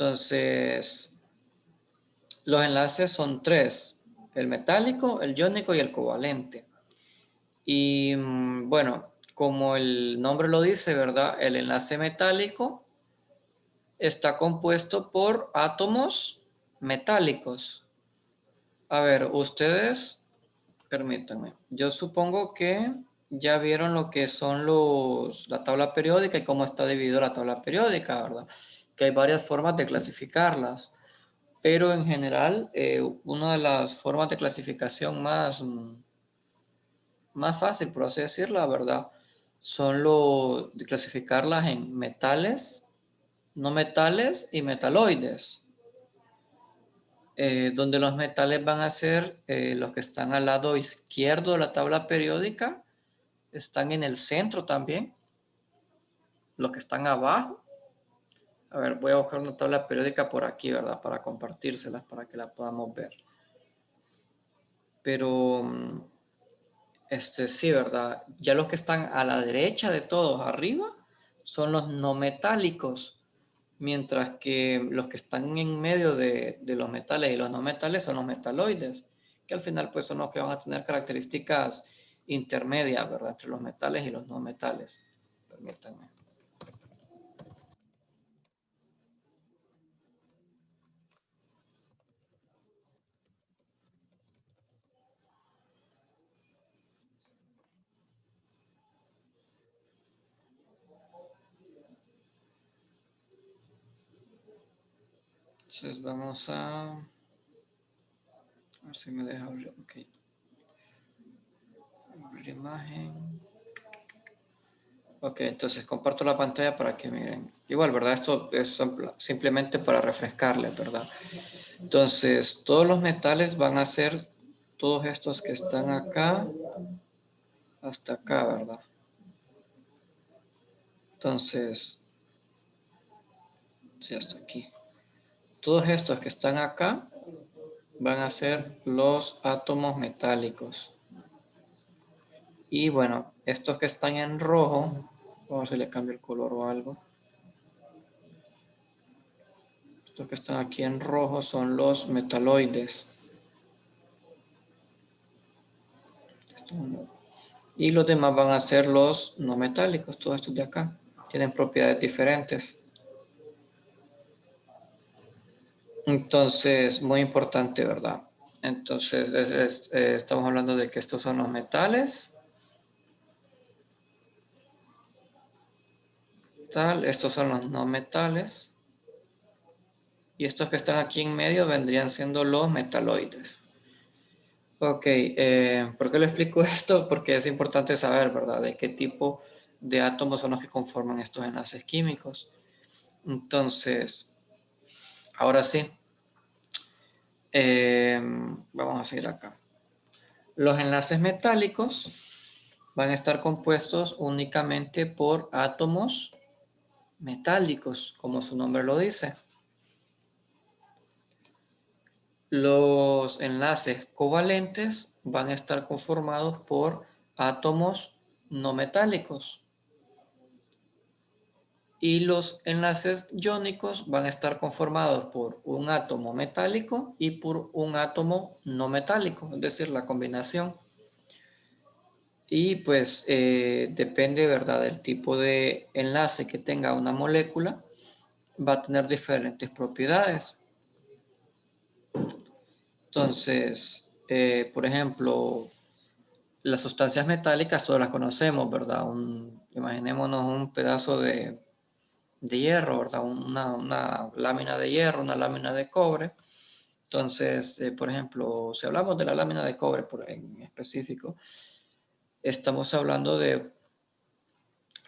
Entonces, los enlaces son tres: el metálico, el iónico y el covalente. Y bueno, como el nombre lo dice, ¿verdad? El enlace metálico está compuesto por átomos metálicos. A ver, ustedes, permítanme, yo supongo que ya vieron lo que son la tabla periódica y cómo está dividida la tabla periódica, ¿verdad? Que hay varias formas de clasificarlas, pero en general, una de las formas de clasificación más fácil, por así decirlo, la verdad, son de clasificarlas en metales, no metales y metaloides. Donde los metales van a ser los que están al lado izquierdo de la tabla periódica, están en el centro también, los que están abajo. A ver, voy a buscar una tabla periódica por aquí, ¿verdad? Para compartírselas, para que la podamos ver. Pero, sí, ¿verdad? Ya los que están a la derecha de todos, arriba, son los no metálicos, mientras que los que están en medio de los metales y los no metales son los metaloides, que al final pues son los que van a tener características intermedias, ¿verdad? Entre los metales y los no metales. Permítanme. Entonces vamos a ver si me deja abrir. Ok. Abrir imagen. Ok, entonces comparto la pantalla para que miren. Igual, ¿verdad? Esto es simplemente para refrescarles, ¿verdad? Entonces, todos los metales van a ser todos estos que están acá hasta acá, ¿verdad? Entonces, sí, hasta aquí. Todos estos que están acá van a ser los átomos metálicos. Y bueno, estos que están en rojo, vamos a ver si le cambio el color o algo. Estos que están aquí en rojo son los metaloides. Y los demás van a ser los no metálicos, todos estos de acá. Tienen propiedades diferentes. Entonces, muy importante, ¿verdad? Entonces, estamos hablando de que estos son los metales. Estos son los no metales. Y estos que están aquí en medio vendrían siendo los metaloides. Ok, ¿por qué lo explico esto? Porque es importante saber, ¿verdad? De qué tipo de átomos son los que conforman estos enlaces químicos. Entonces, ahora sí, vamos a seguir acá. Los enlaces metálicos van a estar compuestos únicamente por átomos metálicos, como su nombre lo dice. Los enlaces covalentes van a estar conformados por átomos no metálicos. Y los enlaces iónicos van a estar conformados por un átomo metálico y por un átomo no metálico, es decir, la combinación. Y pues depende, ¿verdad?, del tipo de enlace que tenga una molécula, va a tener diferentes propiedades. Entonces, por ejemplo, las sustancias metálicas todas las conocemos, ¿verdad? Imaginémonos un pedazo de hierro, ¿verdad? Una lámina de hierro, una lámina de cobre. Entonces, por ejemplo, si hablamos de la lámina de cobre en específico, estamos hablando de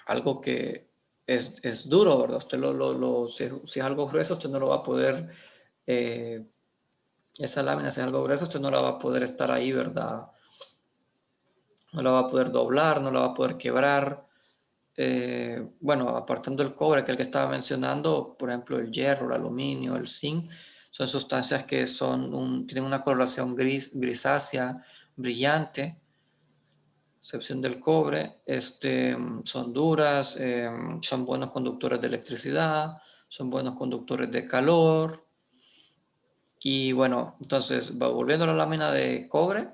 algo que es duro, ¿verdad? Usted si es algo grueso, usted no lo va a poder, esa lámina, si es algo grueso, usted no la va a poder estar ahí, ¿verdad? No la va a poder doblar, no la va a poder quebrar. Bueno, apartando el cobre, que es el que estaba mencionando, por ejemplo, el hierro, el aluminio, el zinc, son sustancias que tienen una coloración grisácea, brillante, excepción del cobre. Son duras, son buenos conductores de electricidad, son buenos conductores de calor. Y bueno, entonces, volviendo a la lámina de cobre,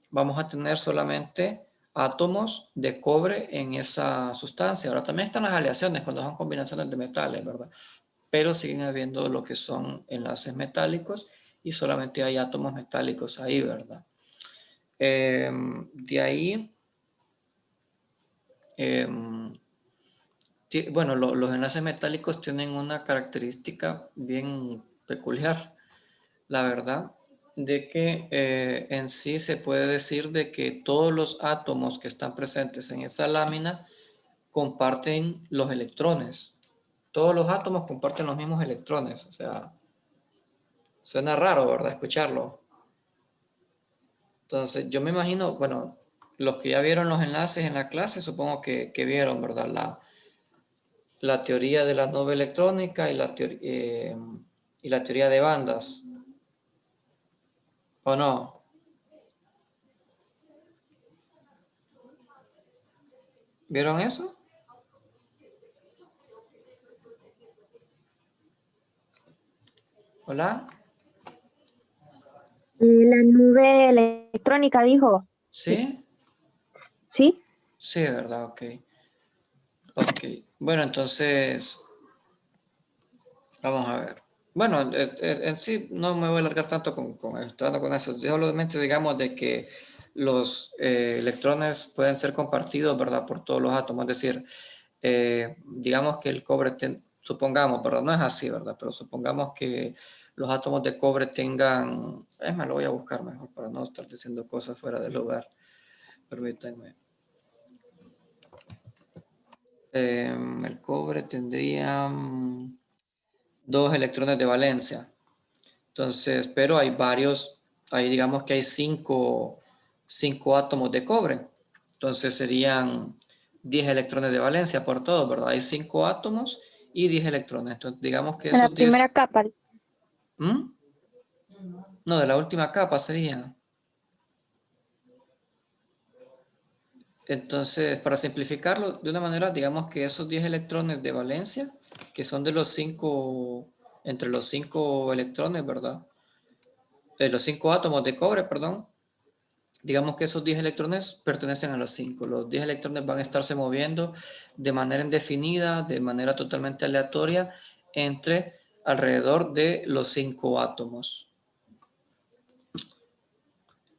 vamos a tener solamente átomos de cobre en esa sustancia. Ahora también están las aleaciones cuando son combinaciones de metales, ¿verdad? Pero siguen habiendo lo que son enlaces metálicos y solamente hay átomos metálicos ahí, ¿verdad? De ahí, bueno, los enlaces metálicos tienen una característica bien peculiar, la verdad, de que en sí se puede decir de que todos los átomos que están presentes en esa lámina comparten los electrones. Todos los átomos comparten los mismos electrones. O sea, suena raro, ¿verdad? Escucharlo. Entonces, yo me imagino, bueno, los que ya vieron los enlaces en la clase, supongo que vieron, ¿verdad? La teoría de la nube electrónica y la teoría de bandas. ¿O no? ¿Vieron eso? ¿Hola? La nube electrónica dijo. ¿Sí? ¿Sí? Sí, ¿verdad? Ok. Ok. Bueno, entonces, vamos a ver. Bueno, en sí no me voy a alargar tanto entrando con eso. Solamente digamos de que los electrones pueden ser compartidos, ¿verdad? Por todos los átomos. Es decir, digamos que el cobre, supongamos, ¿verdad? No es así, ¿verdad? Pero supongamos que los átomos de cobre tengan, es más, lo voy a buscar mejor para no estar diciendo cosas fuera del lugar. Permítanme. El cobre tendría 2 electrones de valencia. Entonces, pero hay varios, ahí digamos que hay cinco átomos de cobre. Entonces serían 10 electrones de valencia por todo, ¿verdad? Hay 5 átomos y 10 electrones. Entonces, digamos que En la esos primera 10... capa. ¿Mm? No, de la última capa sería. Entonces, para simplificarlo de una manera, digamos que esos 10 electrones de valencia, que son de los 5, entre los 5 electrones, ¿verdad? De los 5 átomos de cobre, perdón, digamos que esos 10 electrones pertenecen a los 5. Los 10 electrones van a estarse moviendo de manera indefinida, de manera totalmente aleatoria, entre alrededor de los 5 átomos.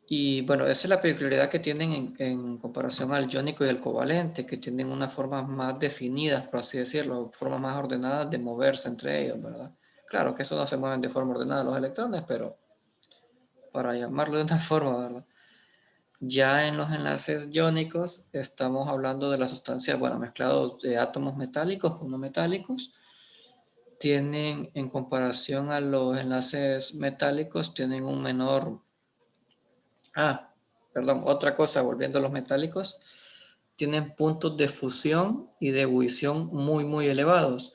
Y bueno, esa es la peculiaridad que tienen en comparación al iónico y el covalente, que tienen unas formas más definidas, por así decirlo, formas más ordenadas de moverse entre ellos, ¿verdad? Claro que eso no se mueven de forma ordenada los electrones, pero para llamarlo de una forma, ¿verdad? Ya en los enlaces iónicos estamos hablando de las sustancias, bueno, mezclados de átomos metálicos con no metálicos. Tienen, en comparación a los enlaces metálicos, tienen un menor... perdón, otra cosa, volviendo a los metálicos, tienen puntos de fusión y de ebullición muy, muy elevados.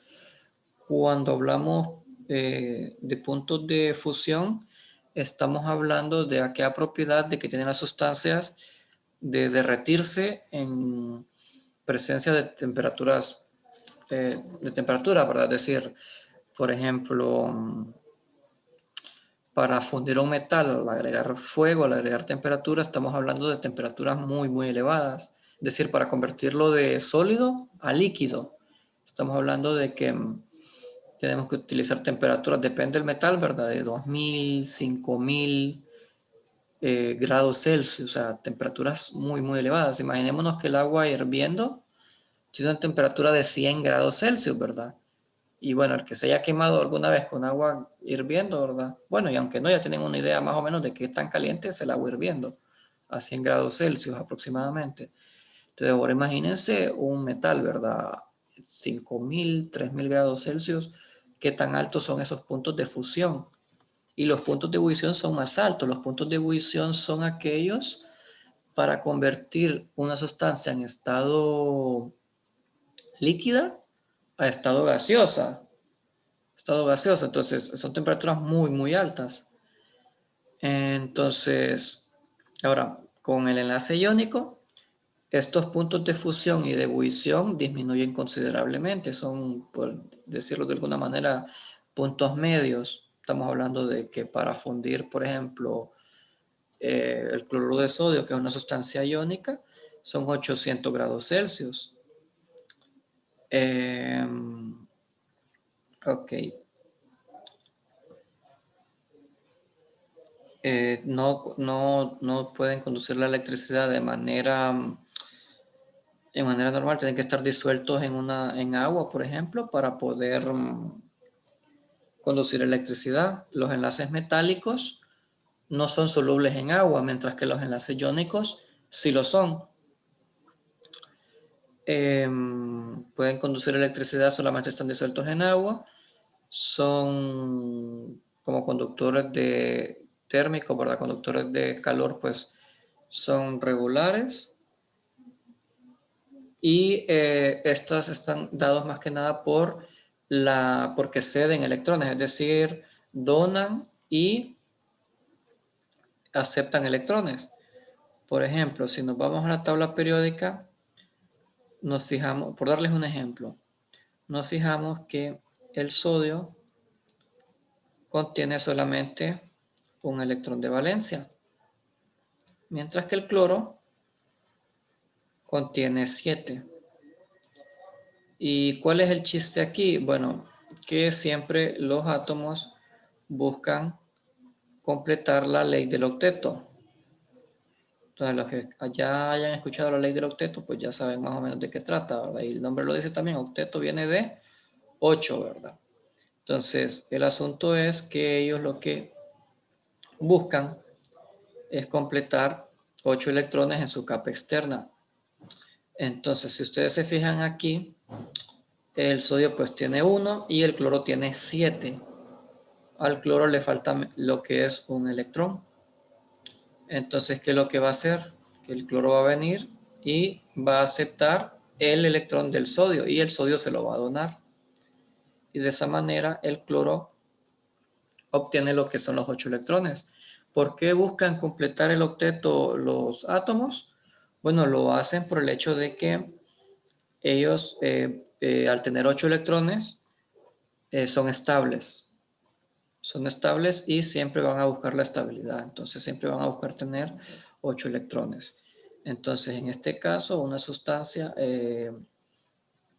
Cuando hablamos de puntos de fusión, estamos hablando de aquella propiedad de que tienen las sustancias de derretirse en presencia de temperaturas, ¿verdad? Es decir, por ejemplo, para fundir un metal, al agregar fuego, al agregar temperatura, estamos hablando de temperaturas muy, muy elevadas. Es decir, para convertirlo de sólido a líquido, estamos hablando de que tenemos que utilizar temperaturas, depende del metal, ¿verdad? De 2000, 5000 grados Celsius, o sea, temperaturas muy, muy elevadas. Imaginémonos que el agua hirviendo tiene una temperatura de 100 grados Celsius, ¿verdad? Y bueno, el que se haya quemado alguna vez con agua hirviendo, ¿verdad? Bueno, y aunque no, ya tienen una idea más o menos de qué tan caliente es el agua hirviendo, a 100 grados Celsius aproximadamente. Entonces, ahora imagínense un metal, ¿verdad? 5000, 3000 grados Celsius, ¿qué tan altos son esos puntos de fusión? Y los puntos de ebullición son más altos. Los puntos de ebullición son aquellos para convertir una sustancia en estado líquida a estado gaseosa. Estado gaseoso, entonces son temperaturas muy, muy altas. Entonces, ahora, con el enlace iónico, estos puntos de fusión y de ebullición disminuyen considerablemente. Son, por decirlo de alguna manera, puntos medios. Estamos hablando de que para fundir, por ejemplo, el cloruro de sodio, que es una sustancia iónica, son 800 grados Celsius. Ok. No pueden conducir la electricidad de manera normal, tienen que estar disueltos en agua, por ejemplo, para poder conducir electricidad. Los enlaces metálicos no son solubles en agua, mientras que los enlaces iónicos sí lo son. Pueden conducir electricidad, solamente están disueltos en agua. Son como conductores de térmicos, ¿verdad? Conductores de calor, pues son regulares. Y estos están dados más que nada porque ceden electrones, es decir, donan y aceptan electrones. Por ejemplo, si nos vamos a la tabla periódica, nos fijamos, por darles un ejemplo, nos fijamos que el sodio contiene solamente un electrón de valencia, mientras que el cloro contiene 7. ¿Y cuál es el chiste aquí? Bueno, que siempre los átomos buscan completar la ley del octeto. Entonces, los que ya hayan escuchado la ley del octeto, pues ya saben más o menos de qué trata, ¿verdad? Y el nombre lo dice también, octeto viene de 8, ¿verdad? Entonces, el asunto es que ellos lo que buscan es completar 8 electrones en su capa externa. Entonces, si ustedes se fijan aquí, el sodio pues tiene 1 y el cloro tiene 7. Al cloro le falta lo que es un electrón. Entonces, ¿qué es lo que va a hacer? Que el cloro va a venir y va a aceptar el electrón del sodio y el sodio se lo va a donar. Y de esa manera el cloro obtiene lo que son los 8 electrones. ¿Por qué buscan completar el octeto los átomos? Bueno, lo hacen por el hecho de que ellos, al tener 8 electrones, son estables. Son estables y siempre van a buscar la estabilidad. Entonces, siempre van a buscar tener 8 electrones. Entonces, en este caso, una sustancia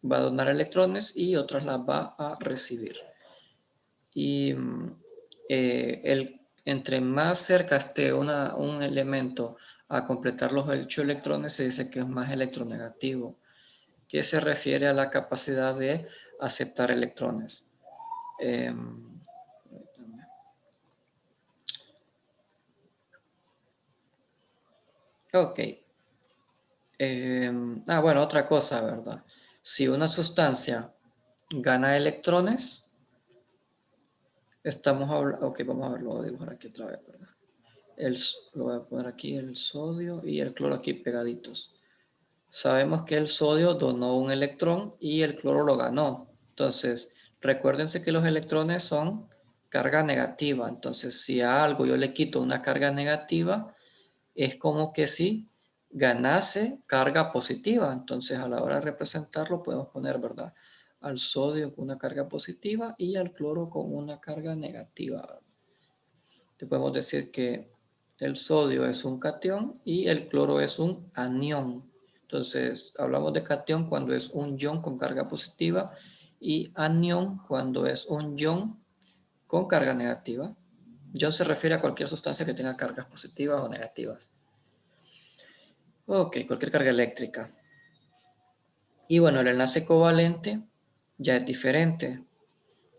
va a donar electrones y otras las va a recibir. Y entre más cerca esté un elemento a completar los 8 electrones, se dice que es más electronegativo, que se refiere a la capacidad de aceptar electrones. Ok. Bueno, otra cosa, ¿verdad? Si una sustancia gana electrones, estamos hablando... Ok, vamos a verlo, voy a dibujar aquí otra vez, ¿verdad? Lo voy a poner aquí el sodio y el cloro aquí pegaditos. Sabemos que el sodio donó un electrón y el cloro lo ganó. Entonces, recuérdense que los electrones son carga negativa. Entonces, si a algo yo le quito una carga negativa, es como que si ganase carga positiva. Entonces, a la hora de representarlo, podemos poner, ¿verdad? Al sodio con una carga positiva y al cloro con una carga negativa. Te podemos decir que el sodio es un catión y el cloro es un anión. Entonces, hablamos de catión cuando es un ion con carga positiva y anión cuando es un ion con carga negativa. Ion se refiere a cualquier sustancia que tenga cargas positivas o negativas. Ok, cualquier carga eléctrica. Y bueno, el enlace covalente ya es diferente.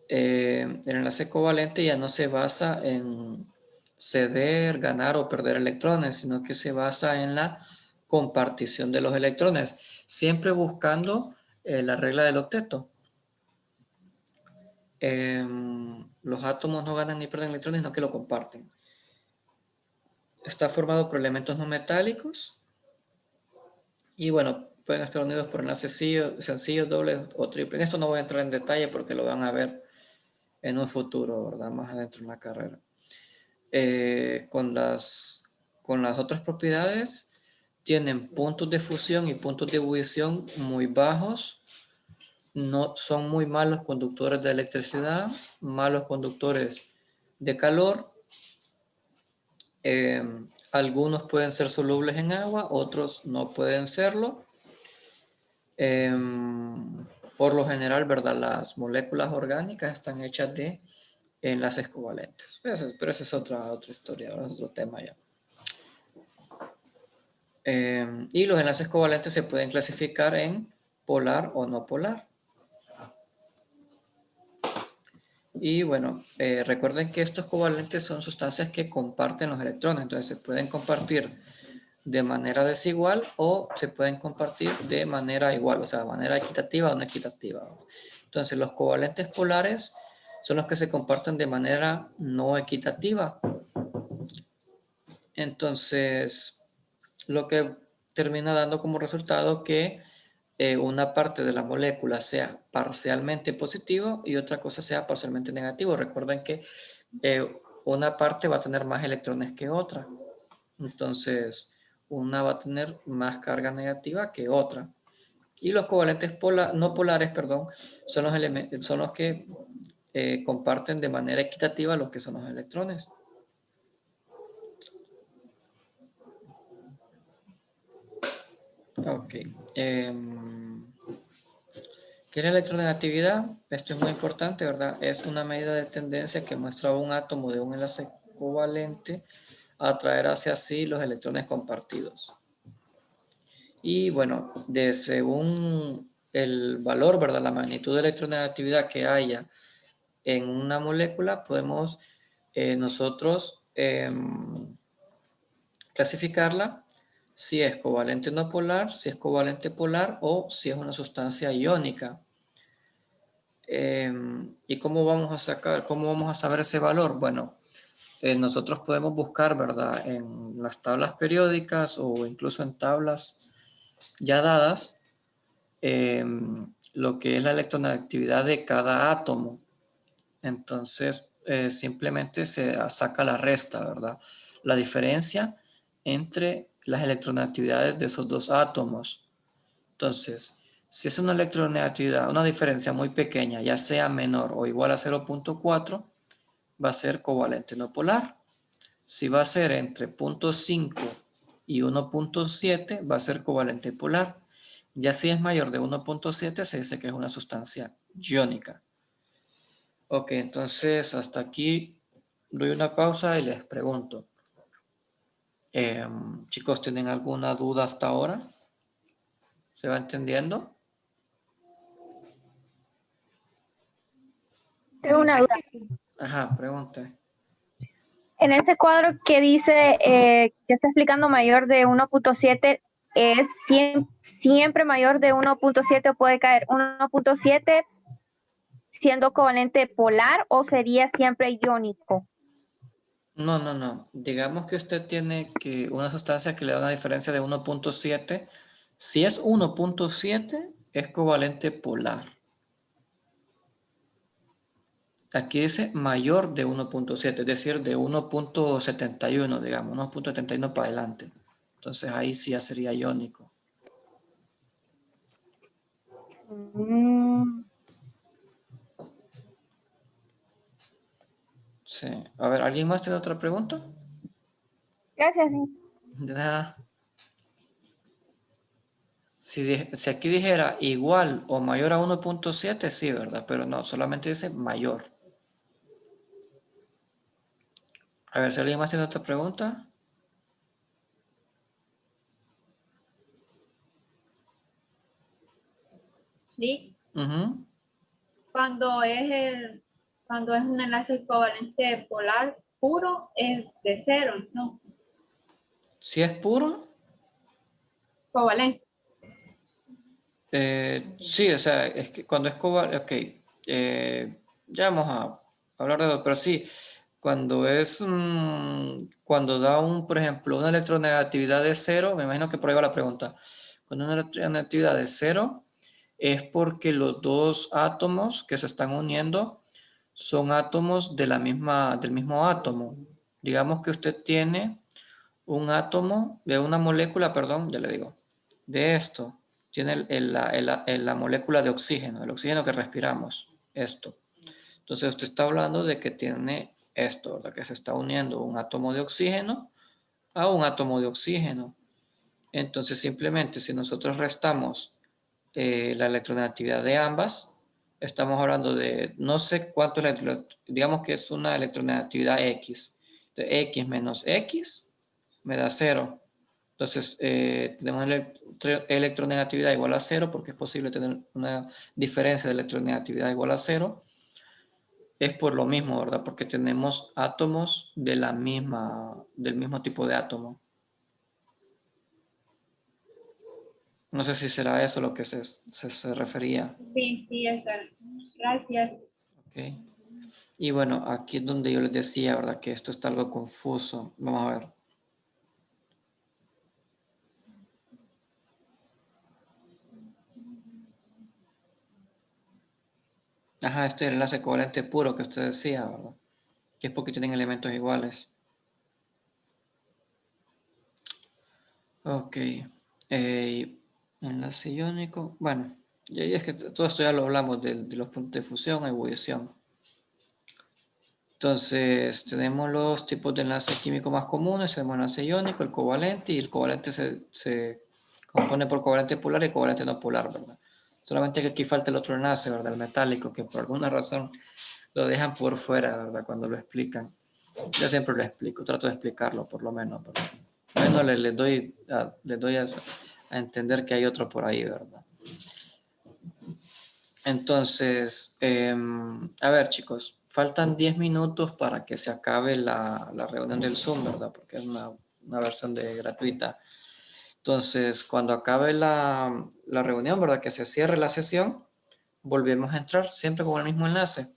El enlace covalente ya no se basa en ceder, ganar o perder electrones, sino que se basa en la compartición de los electrones, siempre buscando la regla del octeto. Los átomos no ganan ni pierden electrones, sino que lo comparten. Está formado por elementos no metálicos y bueno, pueden estar unidos por enlaces sencillos, dobles o triples. En esto no voy a entrar en detalle porque lo van a ver en un futuro, ¿verdad? Más adentro en la carrera. Con las otras propiedades tienen puntos de fusión y puntos de ebullición muy bajos. No son muy malos conductores de electricidad, malos conductores de calor. Algunos pueden ser solubles en agua, otros no pueden serlo. Por lo general, ¿verdad? Las moléculas orgánicas están hechas de enlaces covalentes. Pero esa es otra historia, otro tema ya. Y los enlaces covalentes se pueden clasificar en polar o no polar. Y bueno, recuerden que estos covalentes son sustancias que comparten los electrones, entonces se pueden compartir de manera desigual o se pueden compartir de manera igual, o sea, de manera equitativa o no equitativa. Entonces los covalentes polares son los que se comparten de manera no equitativa. Entonces, lo que termina dando como resultado que una parte de la molécula sea parcialmente positivo y otra cosa sea parcialmente negativo. Recuerden que una parte va a tener más electrones que otra. Entonces, una va a tener más carga negativa que otra. Y los covalentes no polares, perdón, son los que comparten de manera equitativa lo que son los electrones. Ok. ¿Qué es la electronegatividad? Esto es muy importante, ¿verdad? Es una medida de tendencia que muestra a un átomo de un enlace covalente a atraer hacia sí los electrones compartidos. Y bueno, según el valor, ¿verdad? La magnitud de electronegatividad que haya en una molécula, podemos nosotros clasificarla si es covalente no polar, si es covalente polar o si es una sustancia iónica. ¿Y cómo vamos a saber ese valor? Bueno, nosotros podemos buscar, ¿verdad? En las tablas periódicas o incluso en tablas ya dadas, lo que es la electronegatividad de cada átomo. Entonces, simplemente se saca la resta, ¿verdad? La diferencia entre las electronegatividades de esos dos átomos. Entonces, si es una electronegatividad, una diferencia muy pequeña, ya sea menor o igual a 0.4, va a ser covalente no polar. Si va a ser entre 0.5 y 1.7, va a ser covalente polar. Ya si es mayor de 1.7, se dice que es una sustancia iónica. Ok, entonces hasta aquí doy una pausa y les pregunto. Chicos, ¿tienen alguna duda hasta ahora? ¿Se va entendiendo? Tengo una duda. Ajá, pregunte. En ese cuadro que dice que está explicando mayor de 1.7, ¿es siempre mayor de 1.7 o puede caer 1.7 siendo covalente polar o sería siempre iónico? No. Digamos que usted tiene una sustancia que le da una diferencia de 1.7. Si es 1.7, es covalente polar. Aquí dice mayor de 1.7, es decir, de 1.71, digamos, 1.71 para adelante. Entonces ahí sí ya sería iónico. Sí. A ver, ¿alguien más tiene otra pregunta? Gracias. De nada. Si aquí dijera igual o mayor a 1.7, sí, ¿verdad? Pero no, solamente dice mayor. A ver, si alguien más tiene otra pregunta. Sí, Ujú. cuando es un enlace covalente polar puro es de 0, ¿no? Si es puro, Covalente. sí, o sea, es que cuando es covalente, ok, ya vamos a hablar de eso, pero sí, cuando da por ejemplo, una electronegatividad de 0, me imagino que por ahí va la pregunta, cuando una electronegatividad de 0 es porque los dos átomos que se están uniendo son átomos del mismo átomo. Digamos que usted tiene un átomo de una molécula, perdón, ya le digo, de esto, tiene la molécula de oxígeno, el oxígeno que respiramos, esto. Entonces usted está hablando de que tiene esto, ¿verdad? Que se está uniendo un átomo de oxígeno a un átomo de oxígeno. Entonces simplemente si nosotros restamos la electronegatividad de ambas, estamos hablando de no sé cuánto, digamos que es una electronegatividad X. De X menos X me da 0. Entonces tenemos electronegatividad igual a 0 porque es posible tener una diferencia de electronegatividad igual a 0. Es por lo mismo, ¿verdad? Porque tenemos átomos de del mismo tipo de átomo. No sé si será eso lo que se refería. Sí, sí, está. Gracias. ¿Ok? Y bueno, aquí es donde yo les decía, ¿verdad? Que esto está algo confuso. Vamos a ver. Ajá, este es el enlace covalente puro que usted decía, ¿verdad? Que es porque tienen elementos iguales. Ok. Enlace iónico. Bueno, y ahí es que todo esto ya lo hablamos de los puntos de fusión, ebullición. Entonces, tenemos los tipos de enlace químico más comunes, tenemos el enlace iónico, el covalente, y el covalente se compone por covalente polar y covalente no polar, ¿verdad? Solamente que aquí falta el otro enlace, ¿verdad? El metálico, que por alguna razón lo dejan por fuera, ¿verdad? Cuando lo explican. Yo siempre lo explico, trato de explicarlo por lo menos, ¿verdad? Bueno, les doy a entender que hay otro por ahí, ¿verdad? Entonces, a ver chicos, faltan 10 minutos para que se acabe la reunión del Zoom, ¿verdad? Porque es una versión gratuita. Entonces, cuando acabe la reunión, ¿verdad? Que se cierre la sesión, volvemos a entrar siempre con el mismo enlace.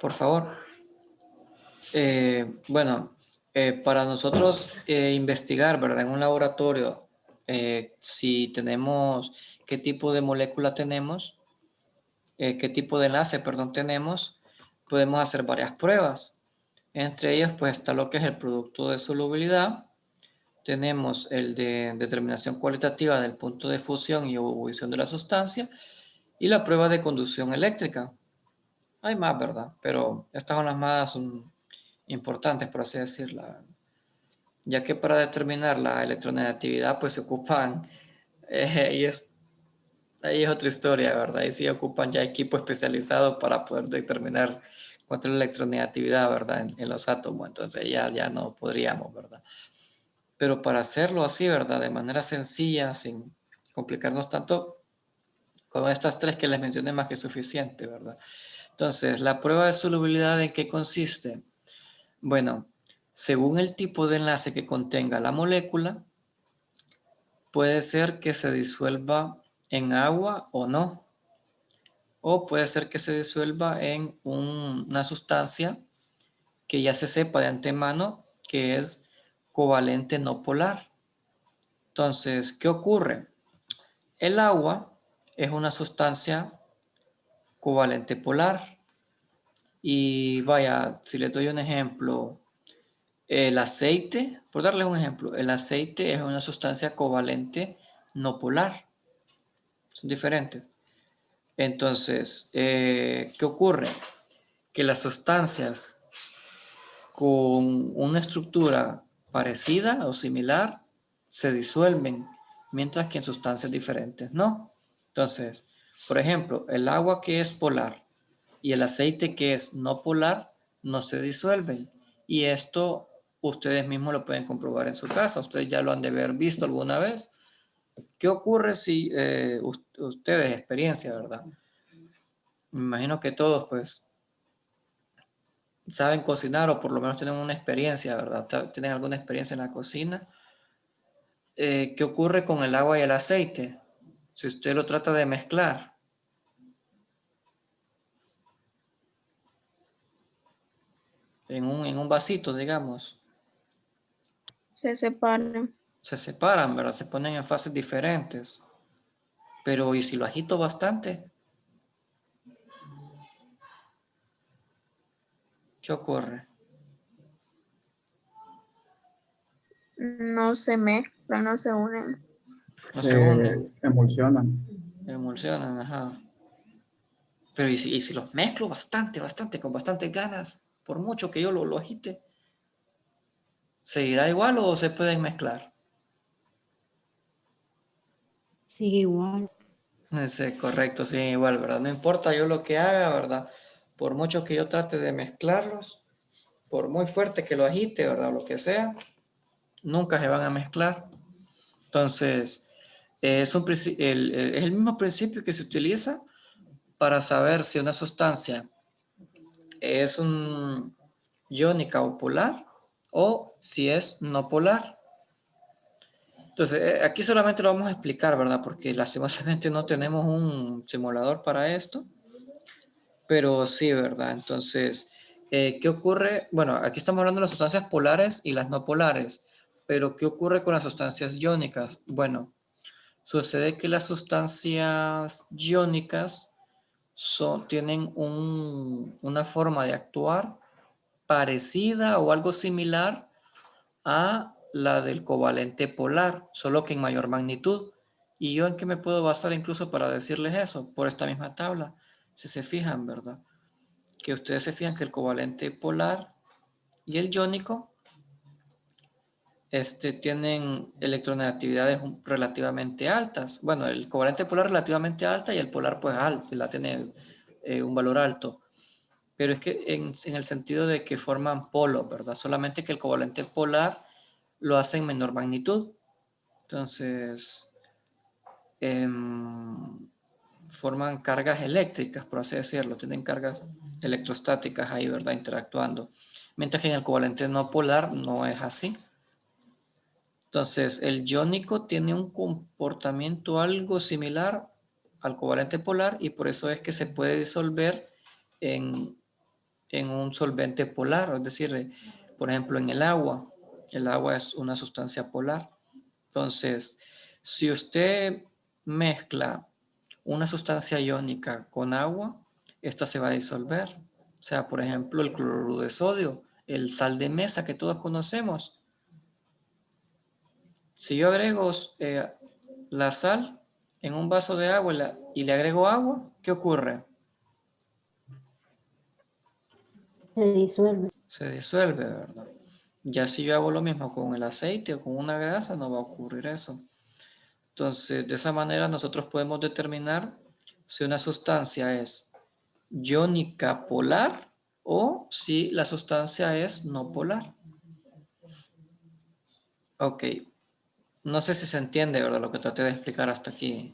Por favor. Bueno, para nosotros investigar, ¿verdad? En un laboratorio, si tenemos, qué tipo de molécula tenemos, qué tipo de enlace, perdón, tenemos, podemos hacer varias pruebas. Entre ellas, pues está lo que es el producto de solubilidad. Tenemos el de determinación cualitativa del punto de fusión y ebullición de la sustancia y la prueba de conducción eléctrica. Hay más, ¿verdad? Pero estas son las más importantes, por así decirlo. Ya que para determinar la electronegatividad, pues se ocupan, y ahí es otra historia, ¿verdad? Ahí sí ocupan ya equipo especializado para poder determinar cuánto es la electronegatividad, ¿verdad? En los átomos. Entonces ya no podríamos, ¿verdad? Pero para hacerlo así, ¿verdad? De manera sencilla, sin complicarnos tanto, con estas tres que les mencioné más que suficiente, ¿verdad? Entonces, la prueba de solubilidad, ¿en qué consiste? Bueno, según el tipo de enlace que contenga la molécula, puede ser que se disuelva en agua o no. O puede ser que se disuelva en una sustancia que ya se sepa de antemano que es covalente no polar. Entonces, ¿qué ocurre? El agua es una sustancia covalente polar. Y vaya, si les doy un ejemplo, el aceite, por darles un ejemplo, el aceite es una sustancia covalente no polar. Son diferentes. Entonces, ¿qué ocurre? Que las sustancias con una estructura parecida o similar se disuelven, mientras que en sustancias diferentes no. Entonces, por ejemplo, el agua que es polar y el aceite que es no polar no se disuelven. Y esto ustedes mismos lo pueden comprobar en su casa. Ustedes ya lo han de haber visto alguna vez. ¿Qué ocurre si ustedes, experiencia, verdad? Me imagino que todos, pues, saben cocinar o por lo menos tienen una experiencia, ¿verdad? Tienen alguna experiencia en la cocina. ¿Qué ocurre con el agua y el aceite? Si usted lo trata de mezclar en un vasito, digamos, Se separan. se separan, ¿verdad? Se ponen en fases diferentes. Pero ¿y si lo agito bastante? ¿Qué ocurre? No se mezclan, no se unen. No se unen, emulsionan. emulsionan, ajá. Pero y si los mezclo bastante, con bastantes ganas, por mucho que yo lo agite, ¿seguirá igual o se pueden mezclar? Sigue igual. Sí, correcto, sí, igual, ¿verdad? No importa yo lo que haga, ¿verdad? Por mucho que yo trate de mezclarlos, por muy fuerte que lo agite, ¿verdad? Lo que sea, nunca se van a mezclar. Entonces, es es el mismo principio que se utiliza para saber si una sustancia es iónica o polar o si es no polar. Entonces, aquí solamente lo vamos a explicar, ¿verdad? Porque lastimosamente no tenemos un simulador para esto, pero sí, ¿verdad? Entonces, ¿qué ocurre? Bueno, aquí estamos hablando de las sustancias polares y las no polares, pero ¿qué ocurre con las sustancias iónicas? Bueno, sucede que las sustancias iónicas tienen una forma de actuar parecida o algo similar a la del covalente polar, solo que en mayor magnitud. ¿Y yo en qué me puedo basar incluso para decirles eso? Por esta misma tabla. Si se fijan, ¿verdad? Que ustedes se fijan que el covalente polar y el iónico tienen electronegatividades relativamente altas. Bueno, el covalente polar relativamente alta y el polar pues alto, la tiene un valor alto. Pero es que en el sentido de que forman polos, ¿verdad? Solamente que el covalente polar lo hace en menor magnitud. Entonces, forman cargas eléctricas, por así decirlo. Tienen cargas electrostáticas ahí, ¿verdad? Interactuando. Mientras que en el covalente no polar no es así. Entonces, el iónico tiene un comportamiento algo similar al covalente polar y por eso es que se puede disolver en un solvente polar, es decir, por ejemplo, en el agua. El agua es una sustancia polar. Entonces, si usted mezcla una sustancia iónica con agua, esta se va a disolver. O sea, por ejemplo, el cloruro de sodio, el sal de mesa que todos conocemos. Si yo agrego la sal en un vaso de agua y le agrego agua, ¿qué ocurre? Se disuelve. Se disuelve, ¿verdad? Ya si yo hago lo mismo con el aceite o con una grasa, no va a ocurrir eso. Entonces, de esa manera nosotros podemos determinar si una sustancia es iónica polar o si la sustancia es no polar. Ok, no sé si se entiende, ¿verdad? Lo que traté de explicar hasta aquí.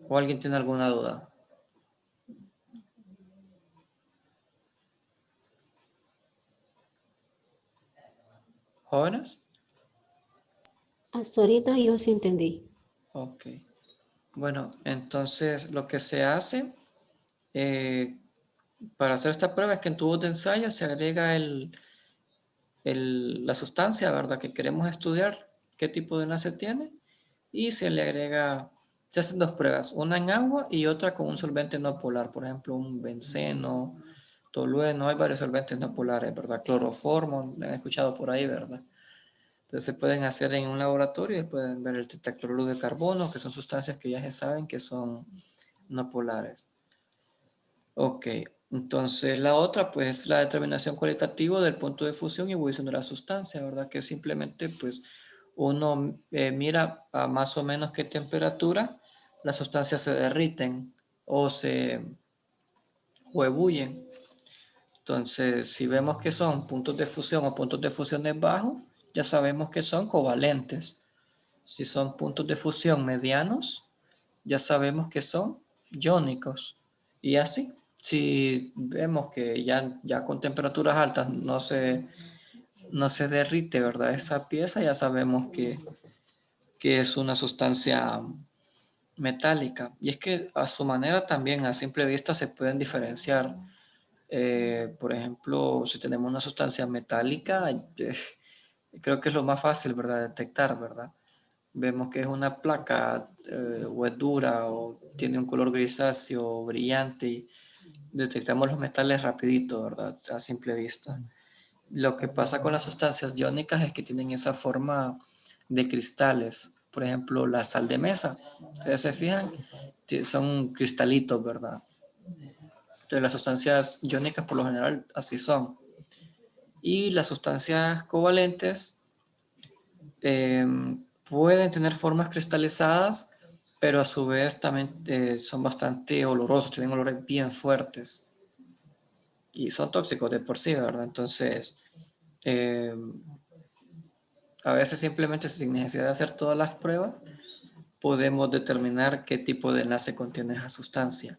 ¿O alguien tiene alguna duda? ¿Jóvenes? Hasta ahorita yo sí entendí. Ok. Bueno, entonces lo que se hace eh, para hacer esta prueba es que en tubos de ensayo se agrega la sustancia, ¿verdad? Que queremos estudiar, qué tipo de enlace tiene, y se hacen dos pruebas, una en agua y otra con un solvente no polar, por ejemplo, un benceno, tolueno, hay varios solventes no polares, ¿verdad? Cloroformo, lo han escuchado por ahí, ¿verdad? Entonces se pueden hacer en un laboratorio y pueden ver el tetacloruro de carbono, que son sustancias que ya se saben que son no polares. Ok, entonces la otra pues es la determinación cualitativa del punto de fusión y ebullición de la sustancia, ¿verdad? Que simplemente pues uno mira a más o menos qué temperatura las sustancias se derriten o ebullen. Entonces, si vemos que son puntos de fusión o puntos de fusiones bajos, ya sabemos que son covalentes. Si son puntos de fusión medianos, ya sabemos que son iónicos. Y así, si vemos que ya con temperaturas altas no se derrite, ¿verdad? Esa pieza, ya sabemos que es una sustancia metálica. Y es que a su manera también, a simple vista, se pueden diferenciar. Por ejemplo, si tenemos una sustancia metálica, creo que es lo más fácil, ¿verdad? Detectar, ¿verdad? Vemos que es una placa o es dura o tiene un color grisáceo brillante detectamos los metales rapidito, ¿verdad? A simple vista. Lo que pasa con las sustancias iónicas es que tienen esa forma de cristales. Por ejemplo, la sal de mesa. Ustedes se fijan, son cristalitos, ¿verdad? Entonces las sustancias iónicas por lo general así son. Y las sustancias covalentes pueden tener formas cristalizadas, pero a su vez también son bastante olorosos, tienen olores bien fuertes. Y son tóxicos de por sí, ¿verdad? Entonces, a veces simplemente sin necesidad de hacer todas las pruebas, podemos determinar qué tipo de enlace contiene esa sustancia.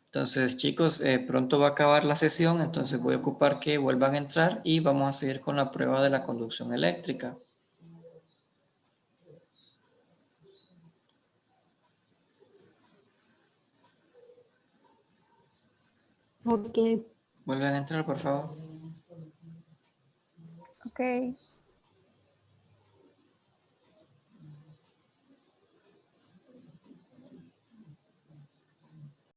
Entonces, chicos, pronto va a acabar la sesión, entonces voy a ocupar que vuelvan a entrar y vamos a seguir con la prueba de la conducción eléctrica. Ok. Vuelvan a entrar, por favor. Ok.